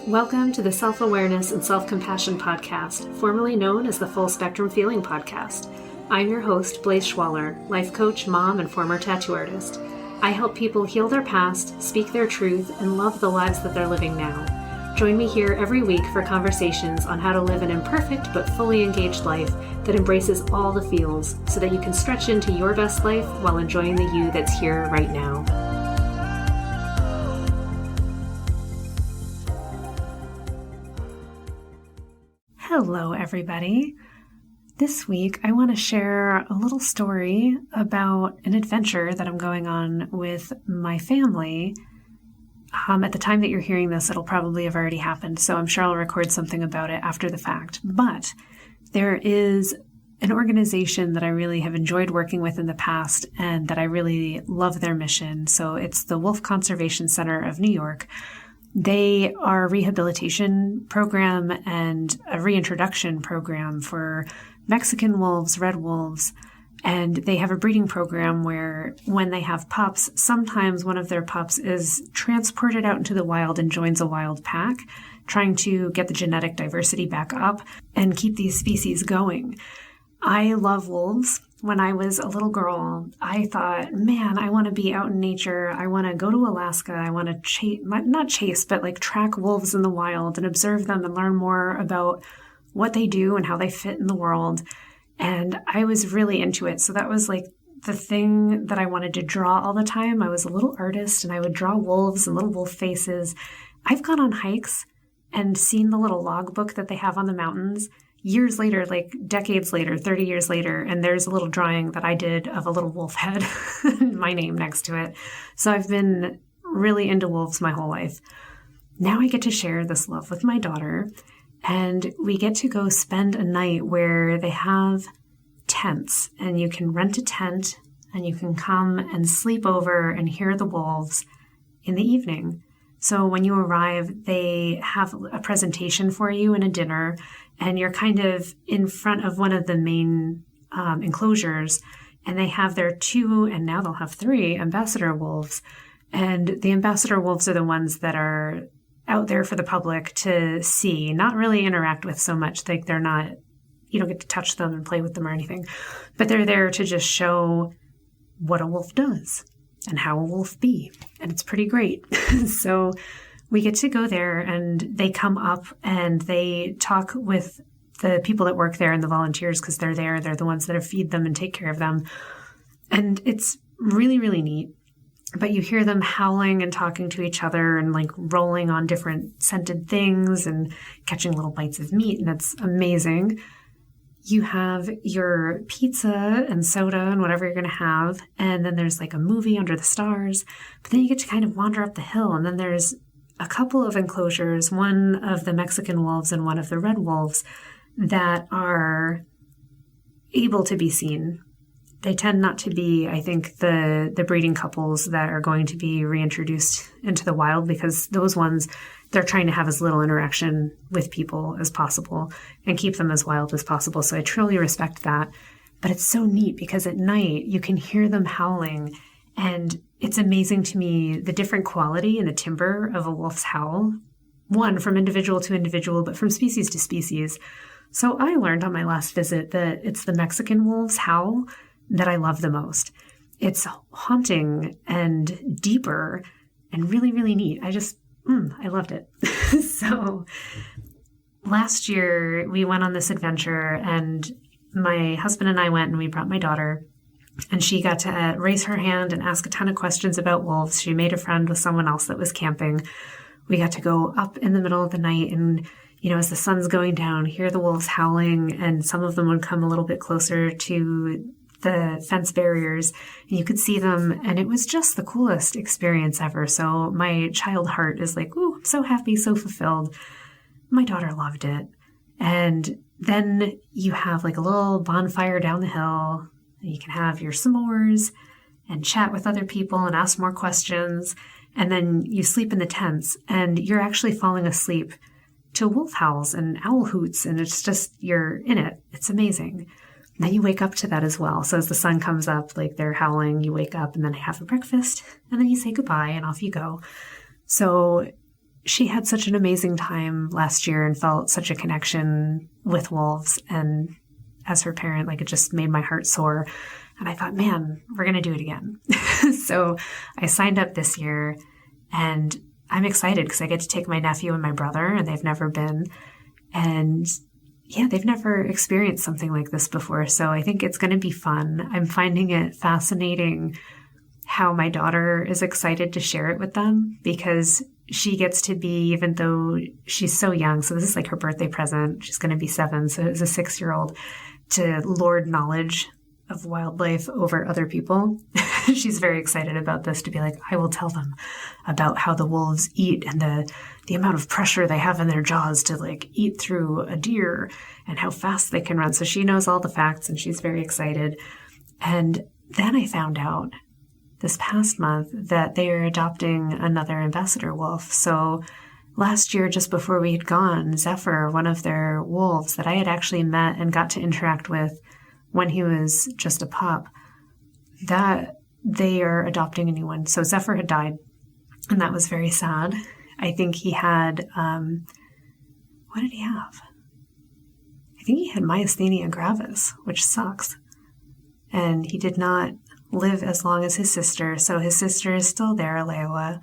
Welcome to the Self-Awareness and Self-Compassion Podcast, formerly known as the Full Spectrum Feeling Podcast. I'm your host, Blaise Schwaller, life coach, mom, and former tattoo artist. I help people heal their past, speak their truth, and love the lives that they're living now. Join me here every week for conversations on how to live an imperfect but fully engaged life that embraces all the feels so that you can stretch into your best life while enjoying the you that's here right now. Hello, everybody. This week, I want to share a little story about an adventure that I'm going on with my family. At the time that you're hearing this, it'll probably have already happened, so I'm sure I'll record something about it after the fact. But there is an organization that I really have enjoyed working with in the past and that I really love their mission. So it's the Wolf Conservation Center of New York. They are a rehabilitation program and a reintroduction program for Mexican wolves, red wolves, and they have a breeding program where when they have pups, sometimes one of their pups is transported out into the wild and joins a wild pack, trying to get the genetic diversity back up and keep these species going. I love wolves. When I was a little girl, I thought, man, I want to be out in nature. I want to go to Alaska. I want to not chase, but like track wolves in the wild and observe them and learn more about what they do and how they fit in the world. And I was really into it. So that was like the thing that I wanted to draw all the time. I was a little artist and I would draw wolves and little wolf faces. I've gone on hikes and seen the little logbook that they have on the mountains years later, like decades later, 30 years later, and there's a little drawing that I did of a little wolf head, my name next to it. So I've been really into wolves my whole life. Now I get to share this love with my daughter, and we get to go spend a night where they have tents, and you can rent a tent, and you can come and sleep over and hear the wolves in the evening. So when you arrive, they have a presentation for you and a dinner, and you're kind of in front of one of the main enclosures, and they have their 2, and now they'll have 3 ambassador wolves. And the ambassador wolves are the ones that are out there for the public to see, not really interact with so much. Like they're not, you don't get to touch them and play with them or anything, but they're there to just show what a wolf does and how a wolf be. And it's pretty great. So we get to go there and they come up and they talk with the people that work there and the volunteers because they're there. They're the ones that feed them and take care of them. And it's really, really neat. But you hear them howling and talking to each other and like rolling on different scented things and catching little bites of meat. And it's amazing. You have your pizza and soda and whatever you're going to have. And then there's like a movie under the stars. But then you get to kind of wander up the hill. And then there's a couple of enclosures, one of the Mexican wolves and one of the red wolves that are able to be seen. They tend not to be, I think, the breeding couples that are going to be reintroduced into the wild because those ones, they're trying to have as little interaction with people as possible and keep them as wild as possible. So I truly respect that. But it's so neat because at night you can hear them howling. And it's amazing to me the different quality and the timbre of a wolf's howl. One, from individual to individual, but from species to species. So I learned on my last visit that it's the Mexican wolf's howl that I love the most. It's haunting and deeper and really, really neat. I loved it. So last year we went on this adventure and my husband and I went and we brought my daughter and she got to raise her hand and ask a ton of questions about wolves. She made a friend with someone else that was camping. We got to go up in the middle of the night and, you know, as the sun's going down, hear the wolves howling and some of them would come a little bit closer to the fence barriers and you could see them and it was just the coolest experience ever. So my child heart is like, ooh, I'm so happy, so fulfilled. My daughter loved it. And then you have like a little bonfire down the hill and you can have your s'mores and chat with other people and ask more questions. And then you sleep in the tents and you're actually falling asleep to wolf howls and owl hoots. And it's just, you're in it. It's amazing. Then you wake up to that as well. So as the sun comes up, like they're howling, you wake up and then have a breakfast and then you say goodbye and off you go. So she had such an amazing time last year and felt such a connection with wolves. And as her parent, like, it just made my heart soar. And I thought, man, we're going to do it again. So I signed up this year, and I'm excited because I get to take my nephew and my brother, and they've never been. And yeah, they've never experienced something like this before. So I think it's going to be fun. I'm finding it fascinating how my daughter is excited to share it with them, because she gets to be, even though she's so young, so this is like her birthday present. She's going to be 7, so as a 6-year-old, to lord knowledge of wildlife over other people. She's very excited about this, to be like, I will tell them about how the wolves eat and the amount of pressure they have in their jaws to like eat through a deer and how fast they can run. So she knows all the facts and she's very excited. And then I found out this past month that they are adopting another ambassador wolf. So last year, just before we had gone, Zephyr, one of their wolves that I had actually met and got to interact with when he was just a pup, that they are adopting a new one. So Zephyr had died, and that was very sad. I think he had, what did he have? I think he had myasthenia gravis, which sucks. And he did not live as long as his sister. So his sister is still there, Alewa,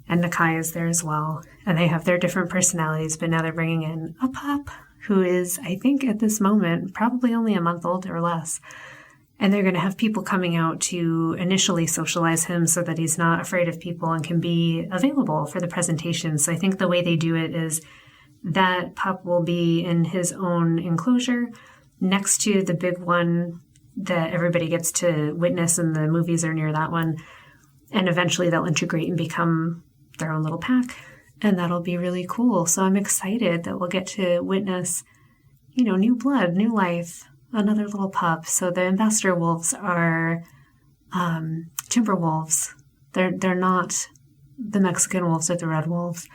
and Nakai is there as well. And they have their different personalities, but now they're bringing in a pup who is, I think at this moment, probably only a month old or less. And they're going to have people coming out to initially socialize him so that he's not afraid of people and can be available for the presentation. So I think the way they do it is that pup will be in his own enclosure next to the big one that everybody gets to witness, and the movies are near that one. And eventually they'll integrate and become their own little pack. And that'll be really cool. So I'm excited that we'll get to witness, new blood, new life, another little pup. So the ambassador wolves are timber wolves. They're not the Mexican wolves or the red wolves.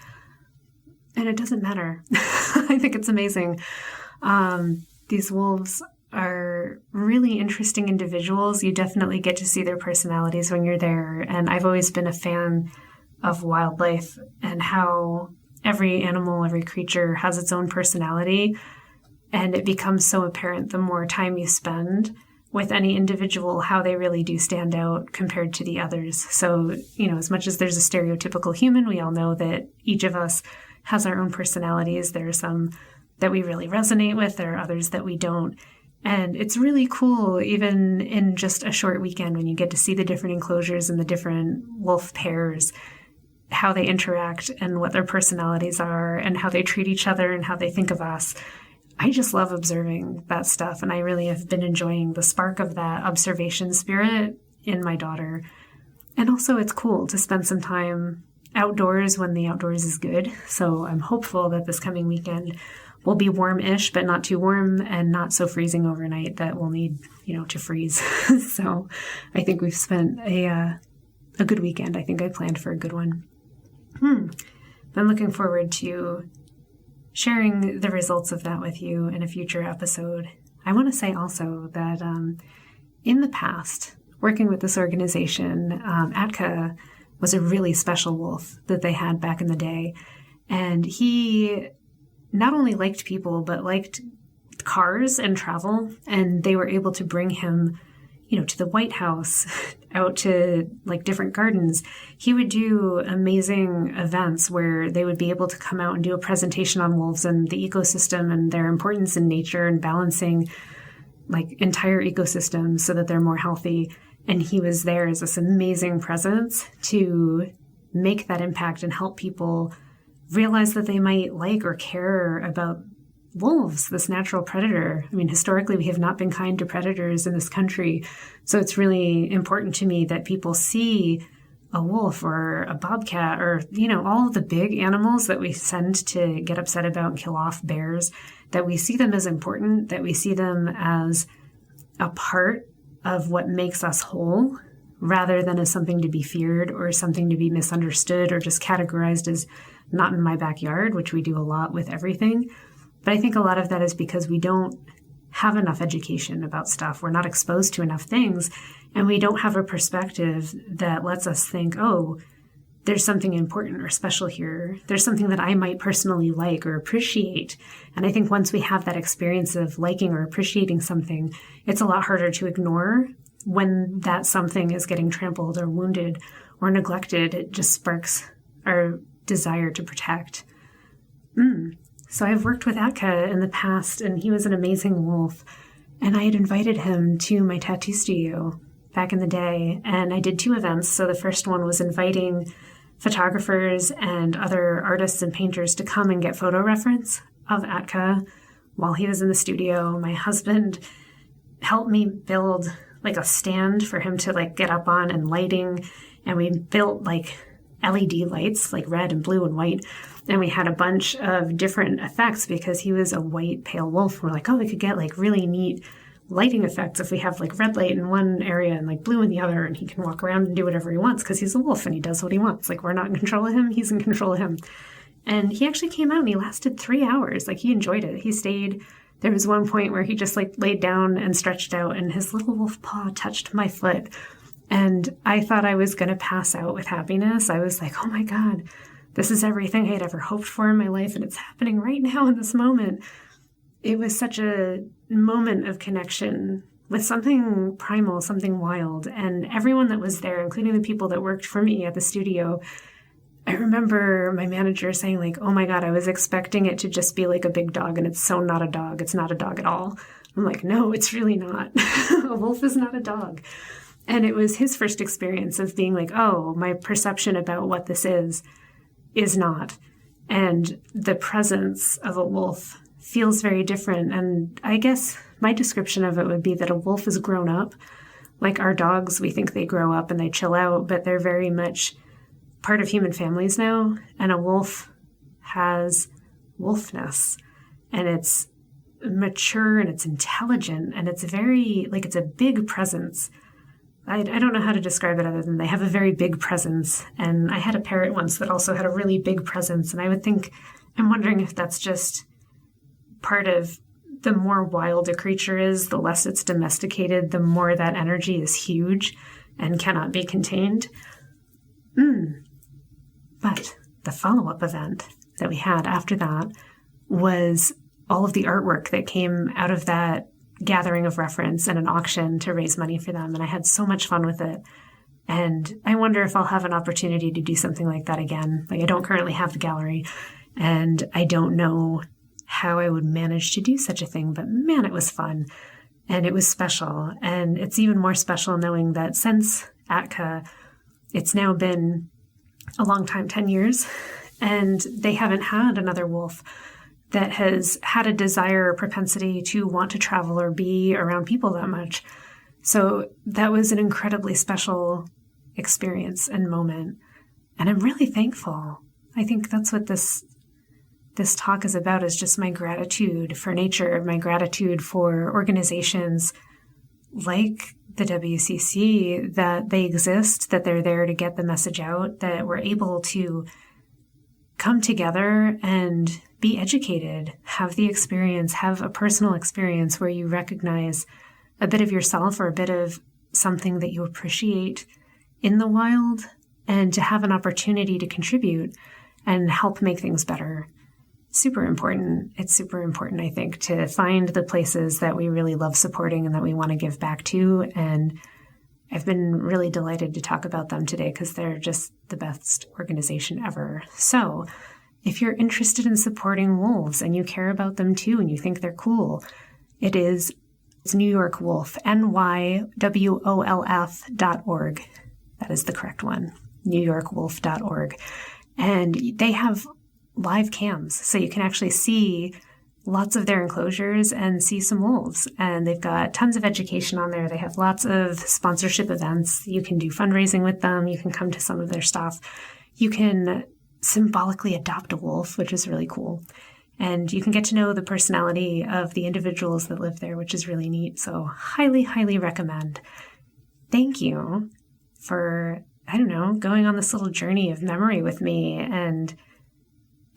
And it doesn't matter. I think it's amazing. These wolves are really interesting individuals. You definitely get to see their personalities when you're there. And I've always been a fan of wildlife and how every animal, every creature has its own personality. And it becomes so apparent the more time you spend with any individual, how they really do stand out compared to the others. So, as much as there's a stereotypical human, we all know that each of us has our own personalities. There are some that we really resonate with. There are others that we don't. And it's really cool, even in just a short weekend, when you get to see the different enclosures and the different wolf pairs, how they interact and what their personalities are and how they treat each other and how they think of us. I just love observing that stuff. And I really have been enjoying the spark of that observation spirit in my daughter. And also it's cool to spend some time outdoors when the outdoors is good. So I'm hopeful that this coming weekend will be warm-ish, but not too warm and not so freezing overnight that we'll need, to freeze. So I think we've spent a good weekend. I think I planned for a good one. I'm looking forward to sharing the results of that with you in a future episode. I want to say also that in the past, working with this organization, Atka was a really special wolf that they had back in the day. And he not only liked people, but liked cars and travel. And they were able to bring him, to the White House, out to like different gardens. He would do amazing events where they would be able to come out and do a presentation on wolves and the ecosystem and their importance in nature and balancing like entire ecosystems so that they're more healthy. And he was there as this amazing presence to make that impact and help people realize that they might like or care about wolves, this natural predator. I mean, historically, we have not been kind to predators in this country. So it's really important to me that people see a wolf or a bobcat or, all of the big animals that we tend to get upset about and kill off, bears, that we see them as important, that we see them as a part of what makes us whole, rather than as something to be feared or something to be misunderstood or just categorized as not in my backyard, which we do a lot with everything. But I think a lot of that is because we don't have enough education about stuff. We're not exposed to enough things, and we don't have a perspective that lets us think, oh, there's something important or special here. There's something that I might personally like or appreciate. And I think once we have that experience of liking or appreciating something, it's a lot harder to ignore when that something is getting trampled or wounded or neglected. It just sparks our desire to protect. So I've worked with Atka in the past, and he was an amazing wolf. And I had invited him to my tattoo studio back in the day, and I did 2 events. So the first one was inviting photographers and other artists and painters to come and get photo reference of Atka while he was in the studio. My husband helped me build like a stand for him to like get up on and lighting. And we built like LED lights, like red and blue and white. And we had a bunch of different effects because he was a white pale wolf. We're like, oh, we could get like really neat lighting effects if we have like red light in one area and like blue in the other, and he can walk around and do whatever he wants because he's a wolf and he does what he wants. Like, we're not in control of him, he's in control of him. And he actually came out and he lasted 3 hours. Like, he enjoyed it. He stayed. There was one point where he just like laid down and stretched out, and his little wolf paw touched my foot. And I thought I was going to pass out with happiness. I was like, oh my God, this is everything I had ever hoped for in my life, and it's happening right now in this moment. It was such a moment of connection with something primal, something wild. And everyone that was there, including the people that worked for me at the studio, I remember my manager saying like, oh my God, I was expecting it to just be like a big dog, and it's so not a dog. It's not a dog at all. I'm like, no, it's really not. A wolf is not a dog. And it was his first experience of being like, oh, my perception about what this is not. And the presence of a wolf feels very different. And I guess my description of it would be that a wolf is grown up. Like our dogs, we think they grow up and they chill out, but they're very much part of human families now. And a wolf has wolfness, and it's mature and it's intelligent, and it's very, like, it's a big presence. I don't know how to describe it other than they have a very big presence. And I had a parrot once that also had a really big presence. And I'm wondering if that's just part of the more wild a creature is, the less it's domesticated, the more that energy is huge and cannot be contained. But the follow-up event that we had after that was all of the artwork that came out of that gathering of reference and an auction to raise money for them. And I had so much fun with it. And I wonder if I'll have an opportunity to do something like that again. Like, I don't currently have the gallery, and I don't know how I would manage to do such a thing, but man, it was fun and it was special. And it's even more special knowing that since Atka, it's now been a long time, 10 years, and they haven't had another wolf that has had a desire or propensity to want to travel or be around people that much. So that was an incredibly special experience and moment. And I'm really thankful. I think that's what this talk is about, is just my gratitude for nature, my gratitude for organizations like the WCC, that they exist, that they're there to get the message out, that we're able to come together and be educated, have the experience, have a personal experience where you recognize a bit of yourself or a bit of something that you appreciate in the wild, and to have an opportunity to contribute and help make things better. Super important. It's super important, I think, to find the places that we really love supporting and that we want to give back to. And I've been really delighted to talk about them today because they're just the best organization ever. So if you're interested in supporting wolves and you care about them too and you think they're cool, it's New York Wolf, NYWOLF.org. That is the correct one, NewYorkWolf.org. And they have live cams, so you can actually see lots of their enclosures and see some wolves. And they've got tons of education on there. They have lots of sponsorship events. You can do fundraising with them. You can come to some of their stuff. You can symbolically adopt a wolf, which is really cool. And you can get to know the personality of the individuals that live there, which is really neat. So highly, highly recommend. Thank you for, going on this little journey of memory with me and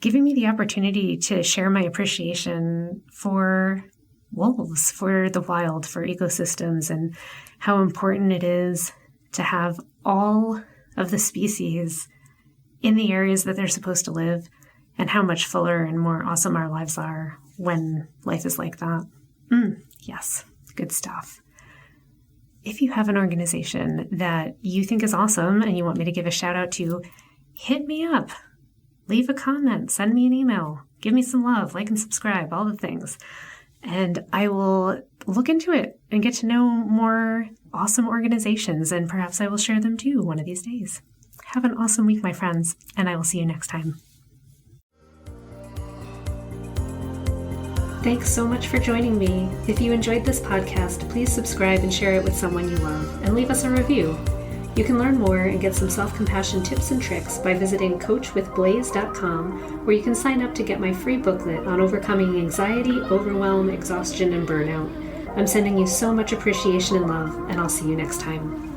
giving me the opportunity to share my appreciation for wolves, for the wild, for ecosystems, and how important it is to have all of the species in the areas that they're supposed to live, and how much fuller and more awesome our lives are when life is like that. Yes, good stuff. If you have an organization that you think is awesome and you want me to give a shout out to, hit me up. Leave a comment, send me an email, give me some love, like and subscribe, all the things. And I will look into it and get to know more awesome organizations, and perhaps I will share them too one of these days. Have an awesome week, my friends, and I will see you next time. Thanks so much for joining me. If you enjoyed this podcast, please subscribe and share it with someone you love, and leave us a review. You can learn more and get some self-compassion tips and tricks by visiting coachwithblaze.com, where you can sign up to get my free booklet on overcoming anxiety, overwhelm, exhaustion, and burnout. I'm sending you so much appreciation and love, and I'll see you next time.